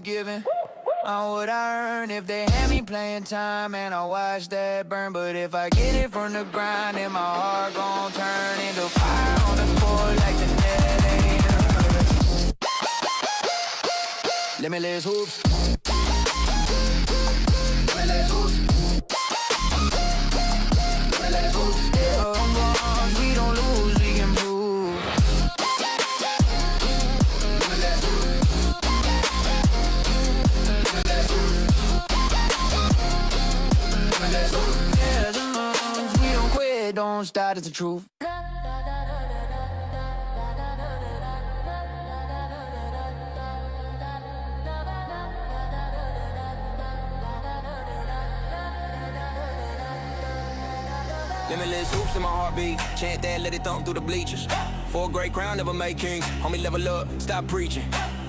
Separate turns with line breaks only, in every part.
given. On what I earn if they had me playing time, and I watch that burn. But if I get it from the grind, then my heart gon' turn into fire on the court like the net ain't hers. Limitless hoops. Limitless hoops. Limitless hoops. Yeah, we don't lose, we can prove. Limitless hoops. We don't quit, don't start, it's the truth.
Limitless hoops in my heartbeat. Chant that, let it thump through the bleachers. For a great crown, never make kings. Homie, level up, stop preaching.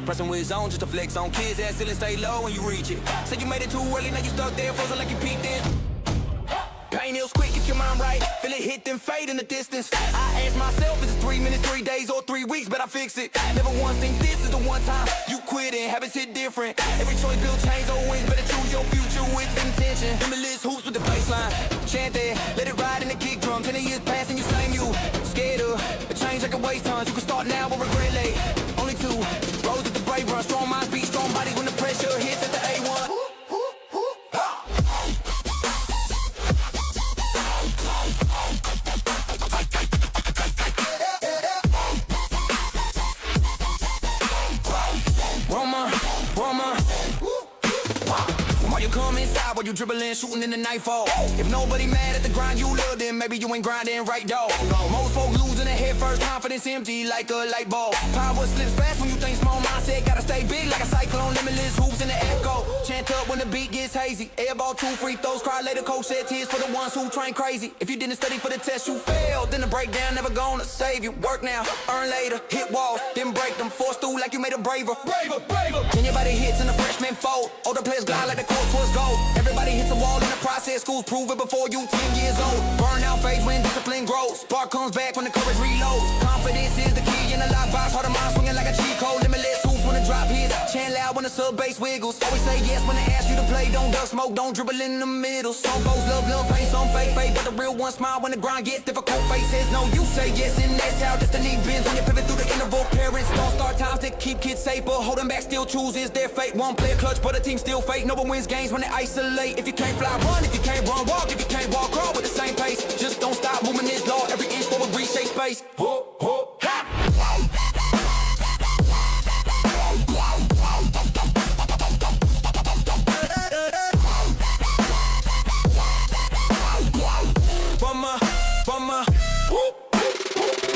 Pressing with his own just to flex on kids. Ass ceiling stay low when you reach it. Said you made it too early, now you stuck there, frozen like you peaked in. Pain heals quick if your mind right. Feel it hit, then fade in the distance. I ask myself, is it 3 minutes, 3 days, or 3 weeks? But I fix it. Never once think this is the one time you quit and habits hit different. Every choice build chains or wins. Better choose your future with intention. Limitless hoops with the baseline. Chant that, let it ride in the kick drum. 10 years pass and you same you. Scared of a change like a waste tons. You can start now or regret late. Only 2 rows at the brave run. Strong minds beat strong bodies when the pressure hits at the A1. While you come inside, while you dribbling, shooting in the nightfall. If nobody mad at the grind you love, then maybe you ain't grinding right, dog. Most folks losing their head first, confidence empty like a light bulb. Power slips fast when you think small mindset, gotta stay big like a cyclone. Limitless hoops in the echo. Chant up when the beat gets hazy. Airball 2 free throws, cry later. Coach said tears for the ones who train crazy. If you didn't study for the test, you failed. Then the breakdown never gonna save you. Work now, earn later, hit walls, then break them. Force through like you made a braver. Then your body hits in the freshman fold. Older players glide like the court was gold. Everybody hits a wall in the process. Schools prove it before you 10 years old. Burnout fades when discipline grows. Spark comes back when the courage reloads. Confidence is the key in the lockbox. Heart of mine swinging like a cheat code. Limitless hoops when the drop hits. Chant loud when the sub bass wiggles. Always say yes when they ask you to play. Don't duck smoke, don't dribble in the middle. Some folks love pain, some fake, but the real ones smile when the grind gets difficult. Face says no, you say yes, and that's how destiny bends. When you pivot through the interval, parents don't start times to keep kids safe, but holding back still chooses their fate. One player clutch, but the team still fake. No one wins games when they isolate. If you can't fly, run. If you can't run, walk. If you can't walk, crawl with the same pace. Just don't stop moving this law. Every inch forward, reshape space. Ho, ho, ha.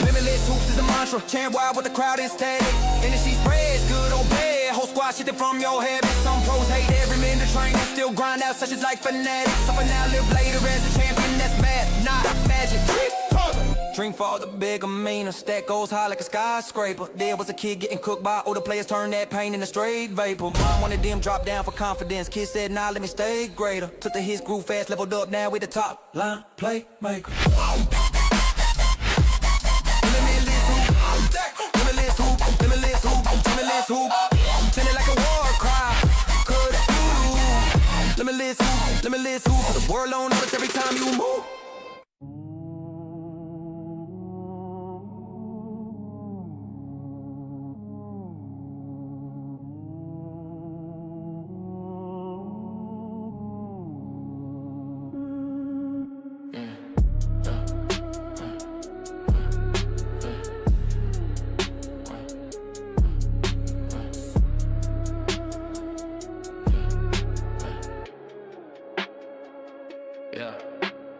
Limitless hoops is a mantra. Chant wild with the crowd instead. Energy spreads, good or bad. Whole squad shifting from your habits. Some pros hate every minute training, still grind out such as like fanatics. Suffer now, live later as a champion. That's math, not magic. Dream for the bigger, meaner. Stack goes high like a skyscraper. There was a kid getting cooked by older players, turned that pain into straight vapor. Mom wanted them drop down for confidence. Kid said, nah, let me stay greater. Took the hits, grew fast, leveled up, now we the top line playmaker. Limitless hoop, limitless hoop, limitless hoop. Send it like a war cry. Could you? Limitless hoop. The world on notice every time you move.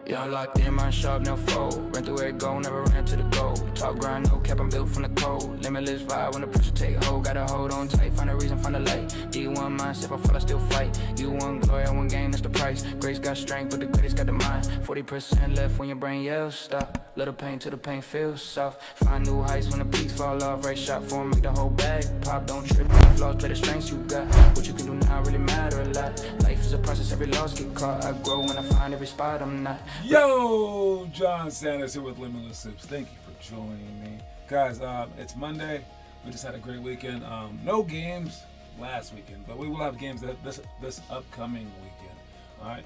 Yeah, I'm locked in, mind sharp, no fold. Ran through every goal, never ran to the goal. Talk grind, no cap, I'm built from the cold. Limitless vibe when the pressure take hold. Gotta hold on tight, find a reason, find a light. D1 mindset, if I fall, I still fight. You want glory, I want gain, that's the price. Grace got strength, but the greatest got the mind. 40% left when your brain yells, stop. Little pain till the pain feels soft. Find new heights when the peaks fall off. Right shot for 'em, make the whole bag pop. Don't trip, flaws, play the strengths you got. What you can do now really matter a lot. Life is a process, every loss get caught. I grow when I find every spot I'm not.
Yo, John Sanders here with Limitless Hoops. Thank you for joining me. Guys, it's Monday. We just had a great weekend. No games, last weekend, but we will have games this upcoming weekend. All right,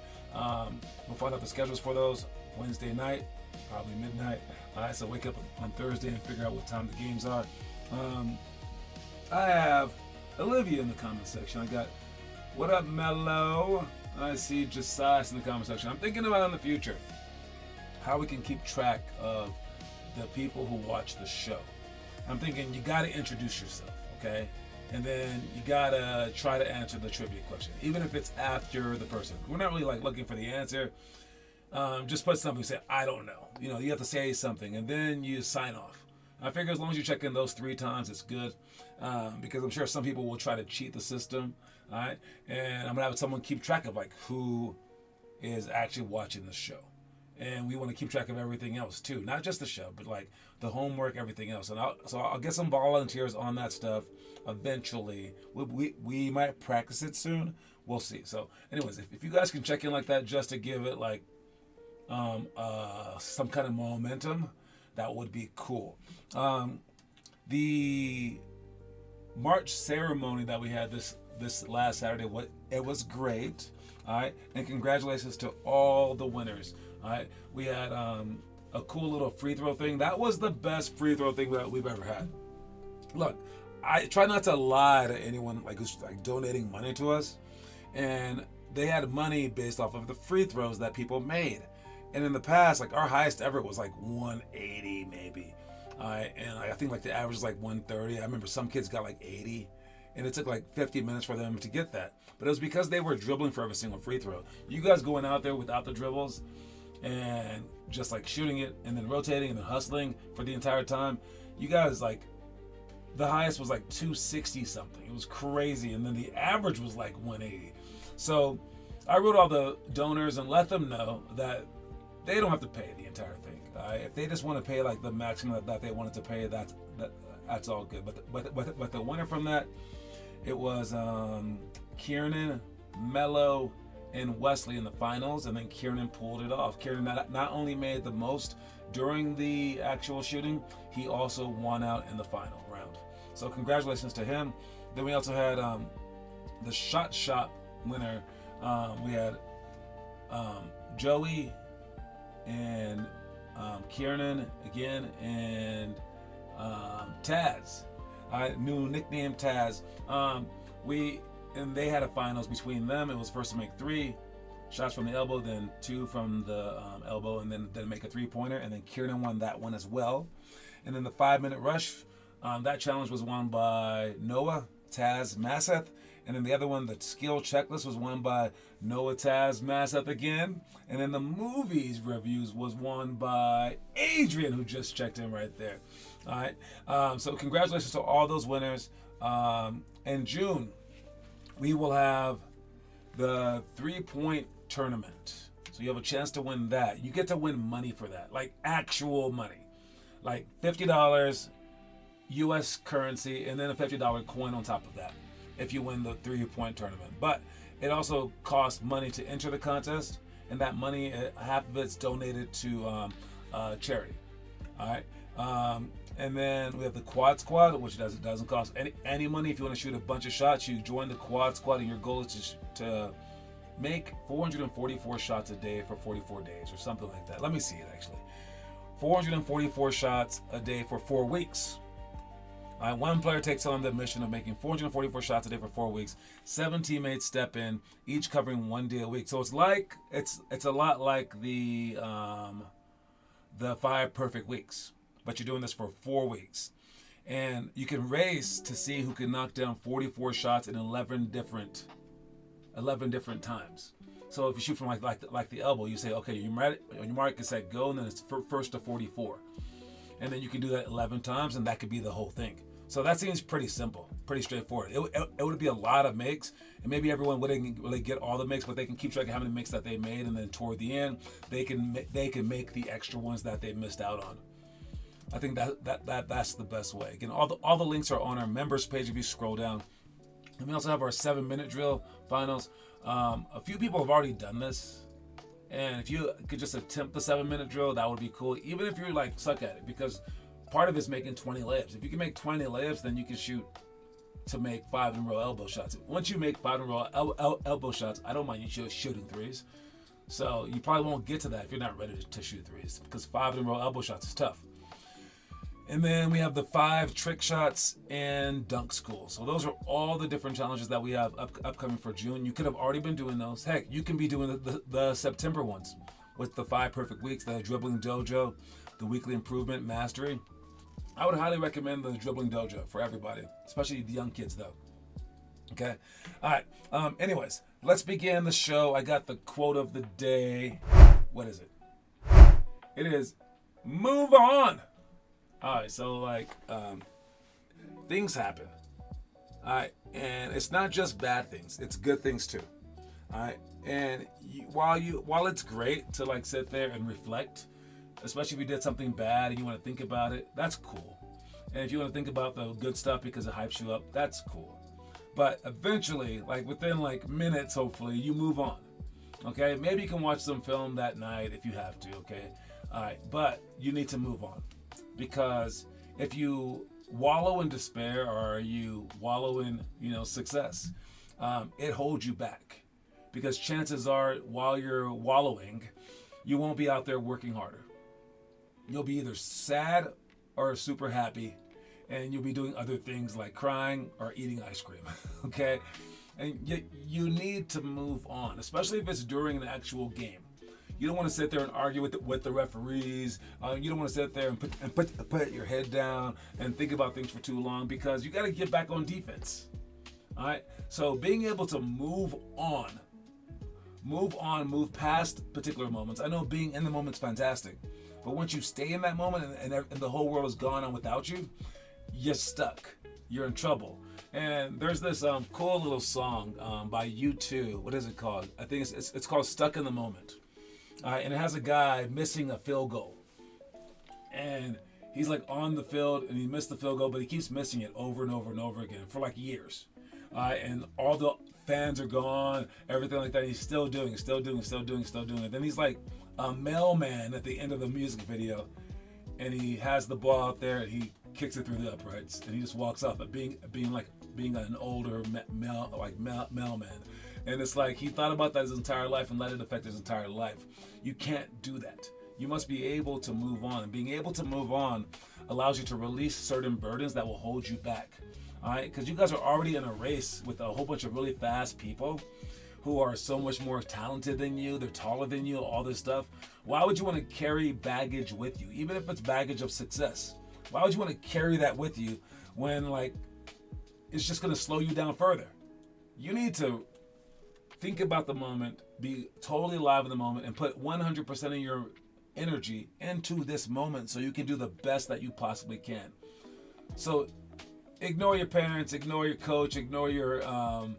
we'll find out the schedules for those Wednesday night, probably midnight. All right, so wake up on Thursday and figure out what time the games are. I have Olivia in the comment section. I got, what up, Mello? I see Josiah in the comment section. I'm thinking about in the future how we can keep track of the people who watch the show. I'm thinking you got to introduce yourself, okay? And then you got to try to answer the trivia question, even if it's after the person. We're not really like looking for the answer. Just put something, say, I don't know. You know, you have to say something, and then you sign off. I figure as long as you check in those 3 times, it's good. Because I'm sure some people will try to cheat the system. All right. And I'm going to have someone keep track of like who is actually watching the show. And we want to keep track of everything else too. Not just the show, but like the homework, everything else. And I'll get some volunteers on that stuff eventually. We might practice it soon. We'll see. So anyways, if you guys can check in like that just to give it like some kind of momentum, that would be cool. The March ceremony that we had this last Saturday, it was great. All right, and congratulations to all the winners. All right, we had a cool little free throw thing. That was the best free throw thing that we've ever had. Look, I try not to lie to anyone like who's like donating money to us, and they had money based off of the free throws that people made. And in the past, like our highest ever was like 180 maybe. And I think like the average is like 130. I remember some kids got like 80, and it took like 50 minutes for them to get that. But it was because they were dribbling for every single free throw. You guys going out there without the dribbles and just like shooting it and then rotating and then hustling for the entire time, you guys like, the highest was like 260 something. It was crazy. And then the average was like 180. So I wrote all the donors and let them know that they don't have to pay the entire thing. If they just want to pay like the maximum that they wanted to pay, that's all good. But the winner from that, it was Kieran, Mello, and Wesley in the finals, and then Kieran pulled it off. Kieran not only made the most during the actual shooting, he also won out in the final round. So congratulations to him. Then we also had the shot winner. We had Joey and Kieran again, and Taz, new nickname Taz. They had a finals between them. It was first to make 3 shots from the elbow, then 2 from the elbow, and then make a 3-pointer. And then Kieran won that one as well. And then the 5-minute rush, that challenge was won by Noah Taz Masseth. And then the other one, the skill checklist, was won by Noah Taz Masseth again. And then the movies reviews was won by Adrian, who just checked in right there. All right. So congratulations to all those winners. In June, we will have the 3-point tournament. So you have a chance to win that. You get to win money for that, like actual money, like $50 U.S. currency, and then a $50 coin on top of that if you win the 3-point tournament. But it also costs money to enter the contest, and that money, half of it's donated to charity. All right. And then we have the quad squad, which doesn't cost any money. If you want to shoot a bunch of shots, you join the quad squad, and your goal is to make 444 shots a day for 44 days or something like that. Let me see it actually. 444 shots a day for 4 weeks. One player takes on the mission of making 444 shots a day for 4 weeks. 7 teammates step in, each covering 1 day a week. So it's a lot like the 5 perfect weeks, but you're doing this for 4 weeks. And you can race to see who can knock down 44 shots in 11 different times. So if you shoot from like the elbow, you say, okay, you're ready, on your mark, get set, go, and then it's first to 44. And then you can do that 11 times, and that could be the whole thing. So that seems pretty simple, pretty straightforward. It would be a lot of makes, and maybe everyone wouldn't really get all the makes, but they can keep track of how many makes that they made, and then toward the end, they can make the extra ones that they missed out on. I think that's the best way. Again, all the links are on our members page if you scroll down. And we also have our 7-minute drill finals. A few people have already done this, and if you could just attempt the 7-minute drill, that would be cool. Even if you're like suck at it, because part of it's making 20 layups. If you can make 20 layups, then you can shoot to make 5-in-a-row elbow shots. Once you make 5-in-a-row elbow shots, I don't mind you shooting threes. So you probably won't get to that if you're not ready to shoot threes, because 5-in-a-row elbow shots is tough. And then we have the 5 trick shots and dunk school. So those are all the different challenges that we have upcoming for June. You could have already been doing those. Heck, you can be doing the September ones with the 5 perfect weeks, the dribbling dojo, the weekly improvement mastery. I would highly recommend the dribbling dojo for everybody, especially the young kids though. Okay. All right. Anyways, let's begin the show. I got the quote of the day. What is it? It is, move on. All right. So like, things happen. All right. And it's not just bad things. It's good things too. All right. And while it's great to like sit there and reflect, especially if you did something bad and you want to think about it, that's cool. And if you want to think about the good stuff because it hypes you up, that's cool. But eventually, like within like minutes, hopefully, you move on. Okay? Maybe you can watch some film that night if you have to, okay? All right, but you need to move on. Because if you wallow in despair or you wallow in, success, it holds you back. Because chances are, while you're wallowing, you won't be out there working harder. You'll be either sad or super happy, and you'll be doing other things like crying or eating ice cream, okay? And you need to move on, especially if it's during an actual game. You don't want to sit there and argue with the referees. You don't want to sit there and put your head down and think about things for too long, because you got to get back on defense, all right? So being able to move move past particular moments. I know being in the moment's fantastic, but once you stay in that moment and the whole world is gone on without you, you're stuck. You're in trouble. And there's this cool little song by U2. What is it called? I think it's called "Stuck in the Moment." And it has a guy missing a field goal, and he's like on the field and he missed the field goal, but he keeps missing it over and over and over again for like years. And all the fans are gone, everything like that. He's still doing. And then he's like a mailman at the end of the music video, and he has the ball out there and he kicks it through the uprights, and he just walks off. But being an older mailman, and it's like he thought about that his entire life and let it affect his entire life. You can't do that. You must be able to move on, and being able to move on allows you to release certain burdens that will hold you back. All right, because you guys are already in a race with a whole bunch of really fast people who are so much more talented than you. They're taller than you, all this stuff. Why would you want to carry baggage with you, even if it's baggage of success? Why would you want to carry that with you when like it's just going to slow you down further? You need to think about the moment, be totally alive in the moment, and put 100% of your energy into this moment so you can do the best that you possibly can. So ignore your parents, ignore your coach, ignore the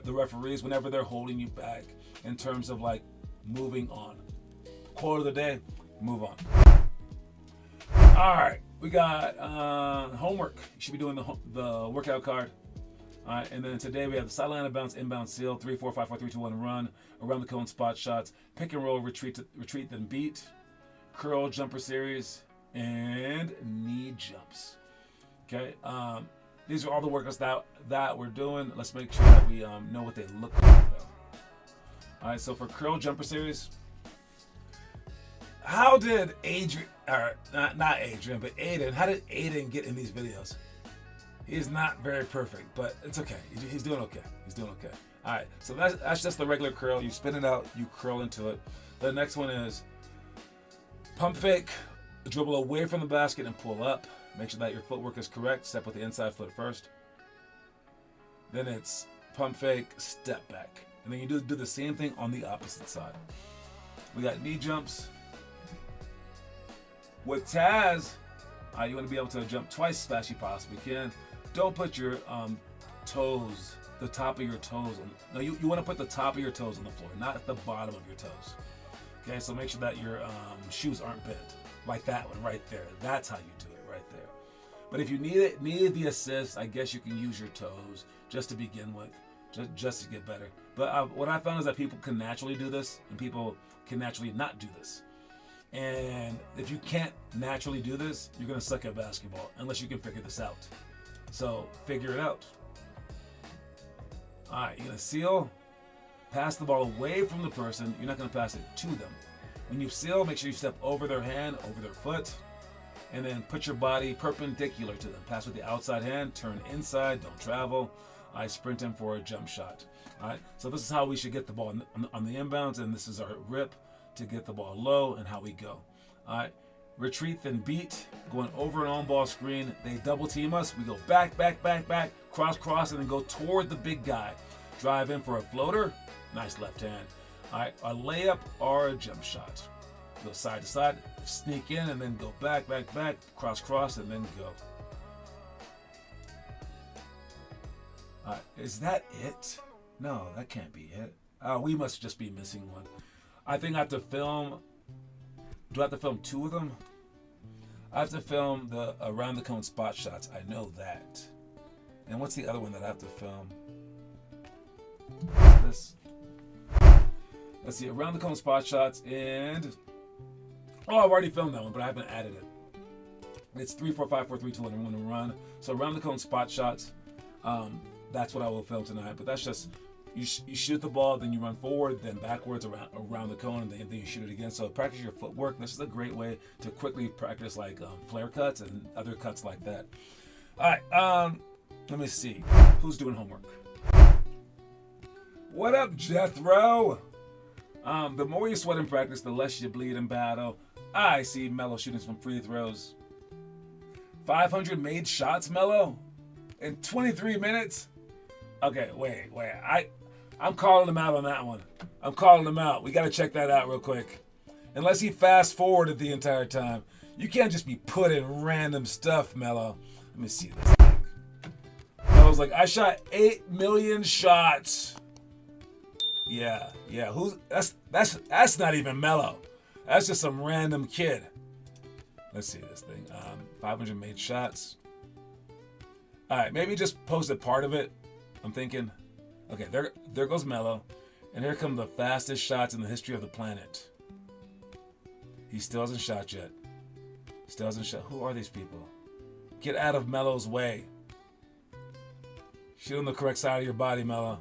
referees whenever they're holding you back in terms of like moving on. Quote of the day: move on. All right, we got homework. You should be doing the workout card. All right, and then today we have the sideline of bounce, inbound seal, 3, 4, 5, 4, 3, 2, 1 run, around the cone spot shots, pick and roll, retreat then beat, curl jumper series, and knee jumps. Okay, these are all the workouts that we're doing. Let's make sure that we know what they look like though. All right, so for curl jumper series, how did Aiden, how did Aiden get in these videos? He's not very perfect, but it's okay. He's doing okay. All right, so that's just the regular curl. You spin it out, you curl into it. The next one is pump fake, dribble away from the basket and pull up. Make sure that your footwork is correct. Step with the inside foot first. Then it's pump fake, step back. And then you do the same thing on the opposite side. We got knee jumps. With Taz, you want to be able to jump twice as fast as you possibly can. Don't put your toes, the top of your toes. You want to put the top of your toes on the floor, not the bottom of your toes. Okay, so make sure that your shoes aren't bent. Like that one right there. That's how you do it right there. But if you needed the assist, I guess you can use your toes just to begin with, just to get better. But what I found is that people can naturally do this, and people can naturally not do this. And if you can't naturally do this, you're going to suck at basketball unless you can figure this out. So figure it out. All right, you're gonna seal, pass the ball away from the person. You're not gonna pass it to them. When you seal, make sure you step over their hand, over their foot, and then put your body perpendicular to them. Pass with the outside hand, turn inside, don't travel. I sprint in for a jump shot. All right, so this is how we should get the ball on the inbounds, and this is our rip to get the ball low and how we go. All right, retreat then beat, going over an on-ball screen. They double team us. We go back, back, back, back, cross, cross, and then go toward the big guy. Drive in for a floater. Nice left hand. All right, a layup or a jump shot. Go side to side, sneak in, and then go back, back, back, cross, cross, and then go. All right, is that it? No, that can't be it. We must just be missing one. I think I have to film. Do I have to film 2 of them? I have to film the around the cone spot shots. I know that. And what's the other one that I have to film? This. Let's see, around the cone spot shots and I've already filmed that one, but I haven't added it. It's 3, 4, 5, 4, 3, 2, 1, and 1 run. So around the cone spot shots. That's what I will film tonight. But that's just you shoot the ball, then you run forward, then backwards around the cone, and then you shoot it again. So practice your footwork. This is a great way to quickly practice like flare cuts and other cuts like that. All right, let me see. Who's doing homework? What up, Jethro? The more you sweat in practice, the less you bleed in battle. I see Melo shooting some free throws. 500 made shots, Melo, in 23 minutes. Okay, wait. I'm calling him out on that one. I'm calling him out. We got to check that out real quick. Unless he fast forwarded the entire time. You can't just be putting random stuff, Melo. Let me see this thing. Melo's like, I shot 8 million shots. Yeah. That's not even Melo. That's just some random kid. Let's see this thing. 500 made shots. All right, maybe just posted part of it. I'm thinking, okay, there goes Melo, and here come the fastest shots in the history of the planet. He still hasn't shot yet. Still hasn't shot. Who are these people? Get out of Melo's way. Shoot on the correct side of your body, Melo.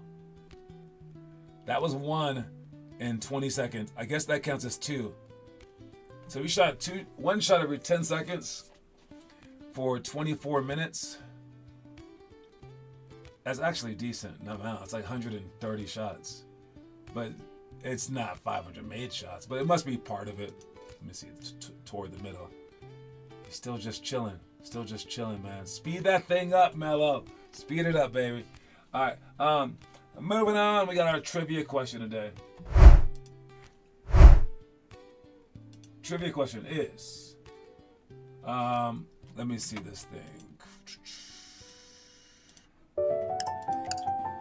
That was 1 in 20 seconds. I guess that counts as 2. So we shot 1 shot every 10 seconds for 24 minutes. That's actually decent amount. It's like 130 shots. But it's not 500 made shots. But it must be part of it. Let me see. It's toward the middle. He's still just chilling. Still just chilling, man. Speed that thing up, Melo. Speed it up, baby. All right. Moving on. We got our trivia question today. Trivia question is, let me see this thing.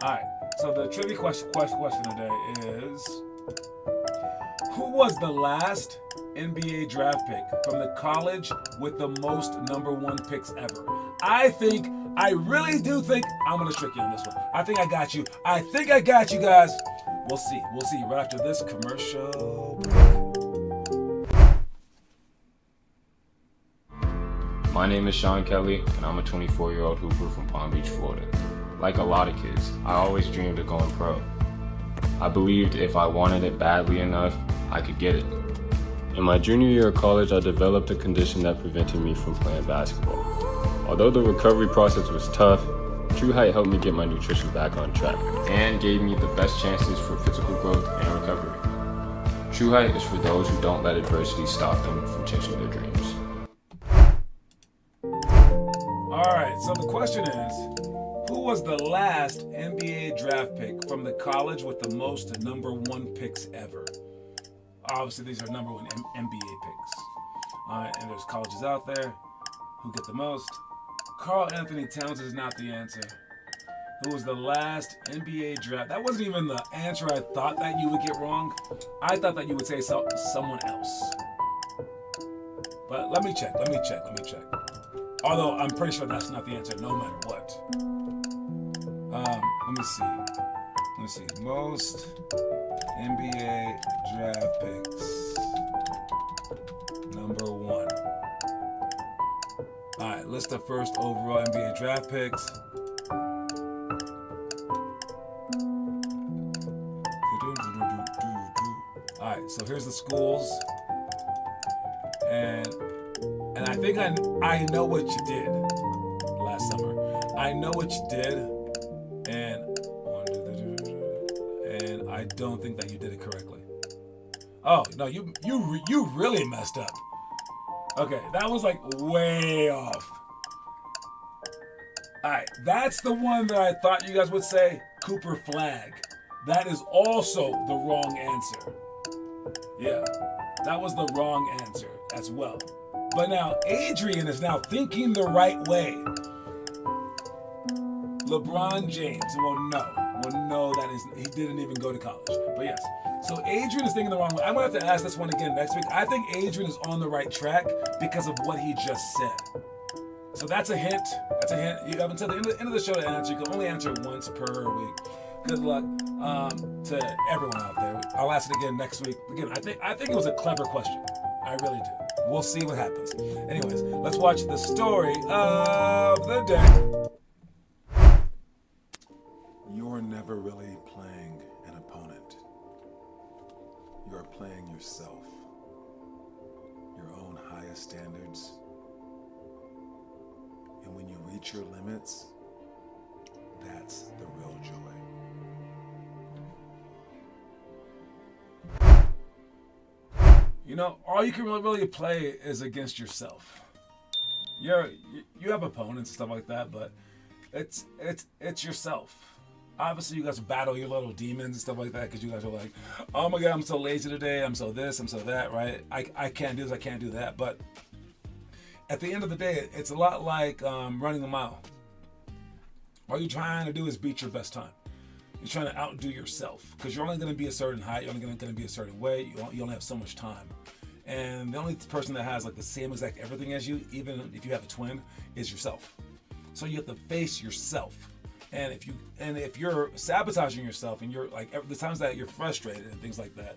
Alright, so the trivia question today is, who was the last NBA draft pick from the college with the most #1 picks ever? I really do think, I'm going to trick you on this one. I think I got you. I think I got you guys. We'll see right after this commercial break.
My name is Sean Kelly, and I'm a 24-year-old hooper from Palm Beach, Florida. Like a lot of kids, I always dreamed of going pro. I believed if I wanted it badly enough, I could get it. In my junior year of college, I developed a condition that prevented me from playing basketball. Although the recovery process was tough, True Height helped me get my nutrition back on track and gave me the best chances for physical growth and recovery. True Height is for those who don't let adversity stop them from chasing their dreams.
Alright, so the question is, who was the last NBA draft pick from the college with the most #1 picks ever? Obviously, these are #1 NBA picks. Alright, and there's colleges out there who get the most. Karl Anthony Towns is not the answer. Who was the last NBA draft? That wasn't even the answer I thought that you would get wrong. I thought that you would say someone else. But let me check. Although I'm pretty sure that's not the answer, no matter what. Let me see. Most NBA draft picks. #1. All right, list of first overall NBA draft picks. All right, so here's the schools, and I think I know what you did last summer. I know what you did, and I don't think that you did it correctly. Oh no, you really messed up. Okay, that was like way off. All right, that's the one that I thought you guys would say, Cooper Flag. That is also the wrong answer. Yeah, that was the wrong answer as well. But now Adrian is now thinking the right way. LeBron James. Well, no, that is, he didn't even go to college. But yes, so Adrian is thinking the wrong way. I'm gonna have to ask this one again next week. I think Adrian is on the right track because of what he just said. So that's a hint. That's a hint. You have until the end of the show to answer. You can only answer once per week. Good luck to everyone out there. I'll ask it again next week. Again, I think it was a clever question. I really do. We'll see what happens. Anyways, let's watch the story of the day.
You're never really playing an opponent. You're playing yourself. Your own highest standards. And when you reach your limits, that's the real joy.
You know, all you can really play is against yourself. You have opponents and stuff like that, but it's yourself. Obviously, you guys battle your little demons and stuff like that because you guys are like, oh my God, I'm so lazy today. I'm so this, I'm so that, right? I can't do this, I can't do that. But at the end of the day, it's a lot like running a mile. All you're trying to do is beat your best time. You're trying to outdo yourself because you're only going to be a certain height. You're only going to be a certain way. You only have so much time. And the only person that has like the same exact everything as you, even if you have a twin, is yourself. So you have to face yourself. And if you're sabotaging yourself and you're like the times that you're frustrated and things like that,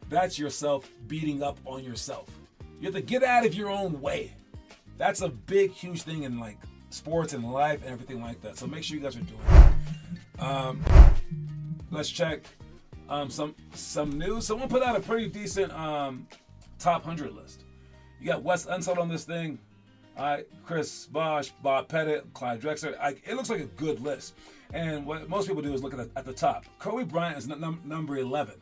that's yourself beating up on yourself. You have to get out of your own way. That's a big, huge thing in like sports and life and everything like that. So make sure you guys are doing it. Let's check some news. Someone put out a pretty decent top 100 list. You got Wes Unseld on this thing. Chris Bosh, Bob Pettit, Clyde Drexler. It looks like a good list. And what most people do is look at the top. Kobe Bryant is number 11.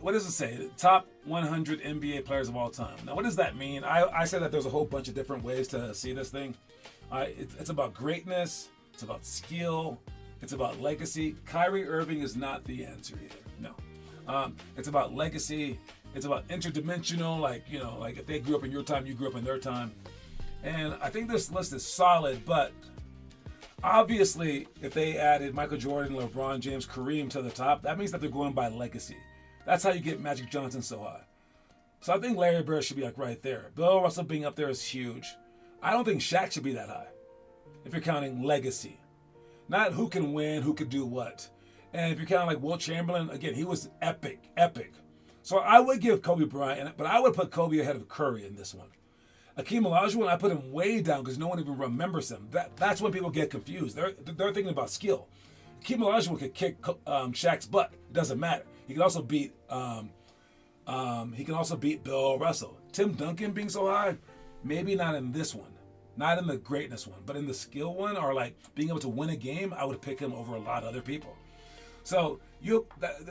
What does it say? Top 100 NBA players of all time. Now, what does that mean? I say that there's a whole bunch of different ways to see this thing. It's about greatness. It's about skill. It's about legacy. Kyrie Irving is not the answer either. No. It's about legacy. It's about interdimensional, like if they grew up in your time, you grew up in their time. And I think this list is solid, but obviously if they added Michael Jordan, LeBron James, Kareem to the top, that means that they're going by legacy. That's how you get Magic Johnson so high. So I think Larry Bird should be like right there. Bill Russell being up there is huge. I don't think Shaq should be that high if you're counting legacy. Not who can win, who could do what. And if you're counting like Wilt Chamberlain, again, he was epic. So I would give Kobe Bryant, but I would put Kobe ahead of Curry in this one. Akeem Olajuwon, I put him way down because no one even remembers him. That's when people get confused. They're thinking about skill. Akeem Olajuwon could kick Shaq's butt. It doesn't matter. He can also beat Bill Russell. Tim Duncan being so high, maybe not in this one, not in the greatness one, but in the skill one or like being able to win a game, I would pick him over a lot of other people. So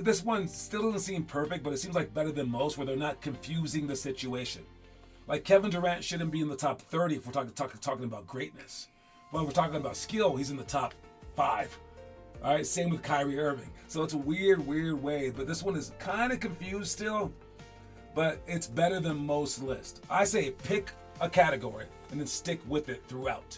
this one still doesn't seem perfect, but it seems like better than most where they're not confusing the situation. Like Kevin Durant shouldn't be in the top 30 if we're talking about greatness. But if we're talking about skill, he's in the top 5. All right, same with Kyrie Irving. So it's a weird way, but this one is kind of confused still, but it's better than most lists. I say pick a category and then stick with it throughout.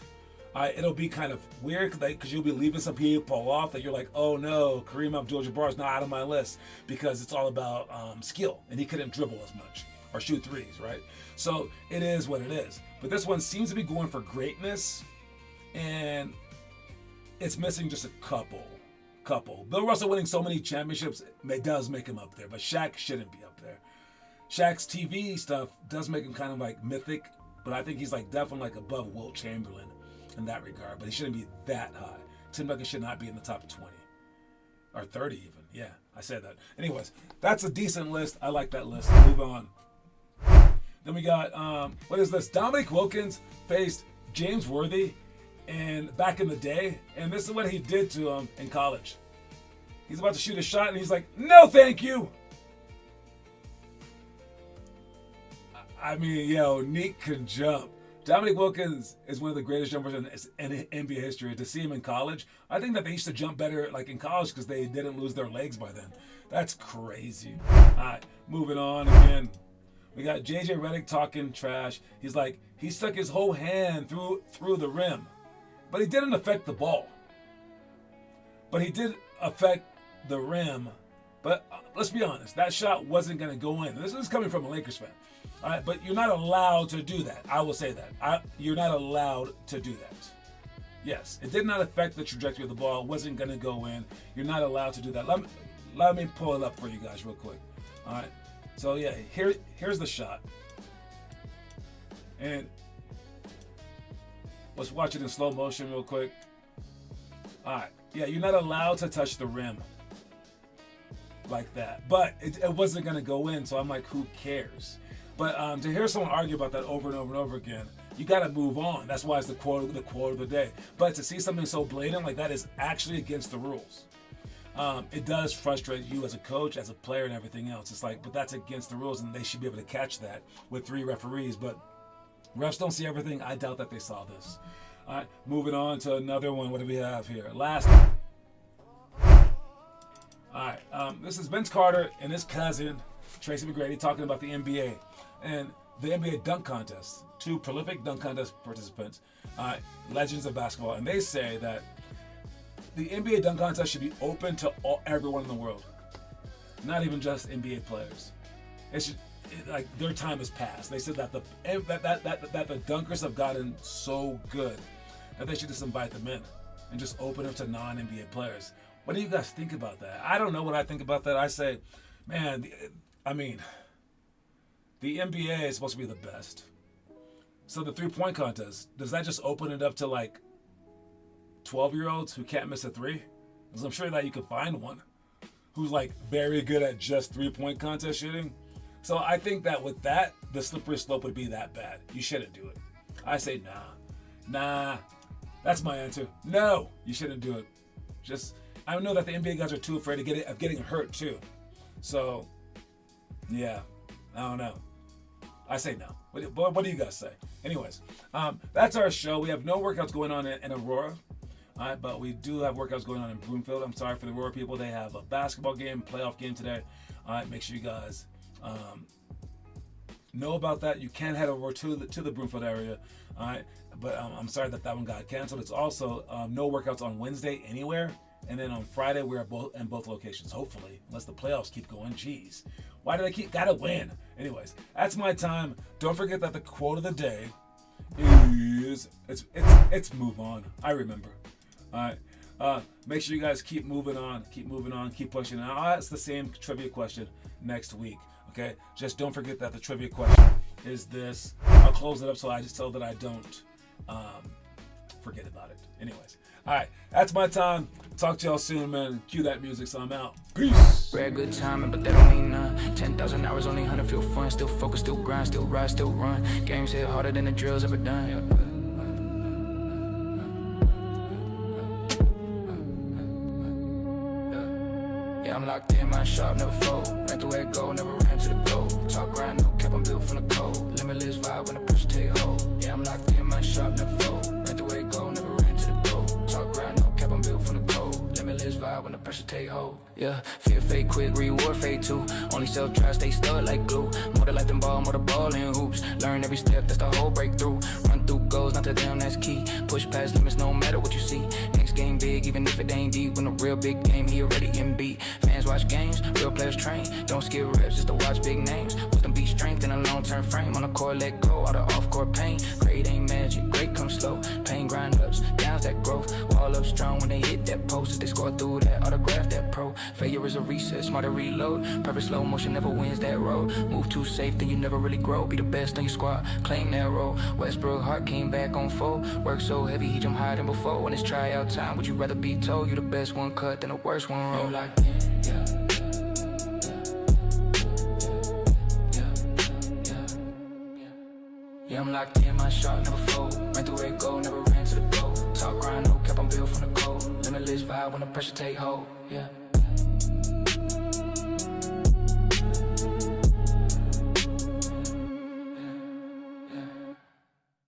It'll be kind of weird because you'll be leaving some people off that you're like, oh no, Kareem Abdul-Jabbar is not out of my list because it's all about skill and he couldn't dribble as much or shoot threes, right? So it is what it is. But this one seems to be going for greatness and it's missing just a couple. Bill Russell winning so many championships does make him up there, but Shaq shouldn't be up there. Shaq's TV stuff does make him kind of like mythic, but I think he's like definitely like above Wilt Chamberlain in that regard. But he shouldn't be that high. Tim Duncan should not be in the top 20 or 30 even. Yeah, I said that. Anyways, that's a decent list. I like that list. Move on. Then we got what is this? Dominique Wilkins faced James Worthy, and back in the day, and this is what he did to him in college. He's about to shoot a shot, and he's like, "No, thank you." I mean, yo, Neek can jump. Dominique Wilkins is one of the greatest jumpers in NBA history. To see him in college, I think that they used to jump better like in college because they didn't lose their legs by then. That's crazy. All right, moving on again. We got JJ Redick talking trash. He's like, he stuck his whole hand through the rim, but he didn't affect the ball. But he did affect the rim. But let's be honest, that shot wasn't going to go in. This is coming from a Lakers fan. All right, but you're not allowed to do that. I will say that. You're not allowed to do that. Yes, it did not affect the trajectory of the ball. It wasn't going to go in. You're not allowed to do that. Let me pull it up for you guys real quick. All right. So, yeah, here's the shot. And let's watch it in slow motion real quick. All right. Yeah, you're not allowed to touch the rim like that. But it wasn't going to go in, so I'm like, who cares? But to hear someone argue about that over and over and over again, you got to move on. That's why it's the quote of the day. But to see something so blatant like that is actually against the rules. It does frustrate you as a coach, as a player, and everything else. It's like, but that's against the rules, and they should be able to catch that with 3 referees. But refs don't see everything. I doubt that they saw this. All right, moving on to another one. What do we have here? Last one. All right, this is Vince Carter and his cousin, Tracy McGrady, talking about the NBA and the NBA dunk contest. 2 prolific dunk contest participants, legends of basketball, and they say that the NBA dunk contest should be open to everyone in the world, not even just NBA players. Like their time has passed. They said that the dunkers have gotten so good that they should just invite them in and just open it to non-NBA players. What do you guys think about that? I don't know what I think about that. I say, man, the NBA is supposed to be the best. So the 3-point contest, does that just open it up to like 12-year-olds who can't miss a 3? Because I'm sure that you could find one who's like very good at just 3-point contest shooting. So I think that with that, the slippery slope would be that bad. You shouldn't do it. I say nah. That's my answer. No, you shouldn't do it. I know that the NBA guys are too afraid of getting hurt too. So yeah, I don't know. I say no. What do you guys say? Anyways, that's our show. We have no workouts going on in Aurora. All right, but we do have workouts going on in Broomfield. I'm sorry for the Aurora people. They have a basketball game, playoff game today. All right, make sure you guys know about that. You can head over to the Broomfield area. All right, but I'm sorry that one got canceled. It's also no workouts on Wednesday anywhere. And then on Friday, we're in both locations, hopefully, unless the playoffs keep going. Jeez. Why did I gotta win? Anyways, that's my time. Don't forget that the quote of the day is, it's move on. I remember. All right. Make sure you guys keep moving on, keep pushing. And I'll ask the same trivia question next week, okay? Just don't forget that the trivia question is this. I'll close it up so that I don't forget about it. Anyways. All right, that's my time. Talk to y'all soon, man. Cue that music, so I'm out. Peace.
Rare good timing, but that don't mean none. 10,000 hours, only 100 feel fun. Still focus, still grind, still rise, still run. Games hit harder than the drill's ever done. Yeah, I'm locked in, my shop, never fold. Ran through it, go, never ran to the goal. Talk grind, no cap, I'm built from the cold. Limitless vibe when the pressure take hold. Yeah, I'm locked in, my shop, never fold. Ran through it, go, never ran to the goal. Talk grind, no cap, I'm built from the cold. Limitless vibe when the pressure take hold. Yeah, fear fake quick, reward fade too. Only self-drive, stay stuck like glue. More than like them ball, more the ball in hoops. Learn every step, that's the whole breakthrough. Run through goals, not to them, that's key. Push past limits, no matter what you see. Next game big, even if it ain't deep. When a real big game, he already in beat. Fans watch games, real players train. Don't skip reps, just to watch big names. Wisdom be strength in a long-term frame. On the court, let go, all the off-court pain. Great ain't magic, great comes slow. Pain grind ups, downs that growth. Wall up strong when they hit that post. If they score through that, autograph that pro. Failure is a reset, smarter reload. Perfect slow motion never wins that road. Move too safe, then you never really grow. Be the best on your squad, claim that role. Westbrook Hart came back on full. Work so heavy, he jumped higher than before. When it's tryout time, would you rather be told you the best one cut than the worst one roll? Locked in, yeah. Yeah, I'm locked in, my shot never fold. Ran through it, goal, never ran to the goal. Talk grind, no cap, I'm built from the cold. Limitless vibe when the pressure take hold, yeah.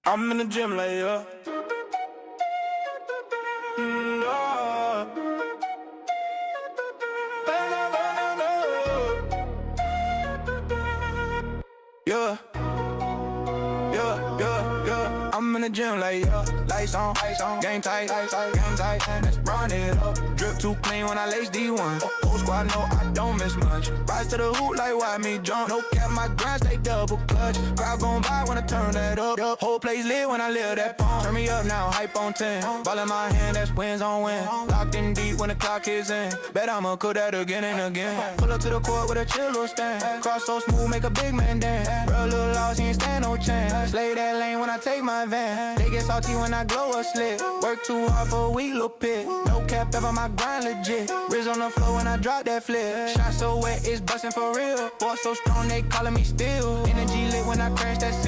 I'm in the gym like, yeah. Yeah. I'm in the gym like, yeah. Lights on, game tight, game tight. Let's run it up. Drip too clean when I lace D1. Whole squad know I don't miss much. Rise to the hoop like why me jump. No cap, my grind stay double clutch. Crowd gon' by when I turn that up. Whole place lit when I live that pump. Turn me up now, hype on 10. Ball in my hand, that's wins on win. Locked in deep when the clock is in. Bet I'ma cook that again and again. Pull up to the court with a chill little stand. Cross so smooth, make a big man dance. Real little lost, he ain't stand no chance. Slay that lane when I take my van. They get salty when I glow a slit. Work too hard for a weak little pit. No cap ever, my grind legit. Riz on the floor when I drop that flip. Shot so wet, it's bustin' for real. Boy so strong, they callin' me still. Energy lit when I crash that shit.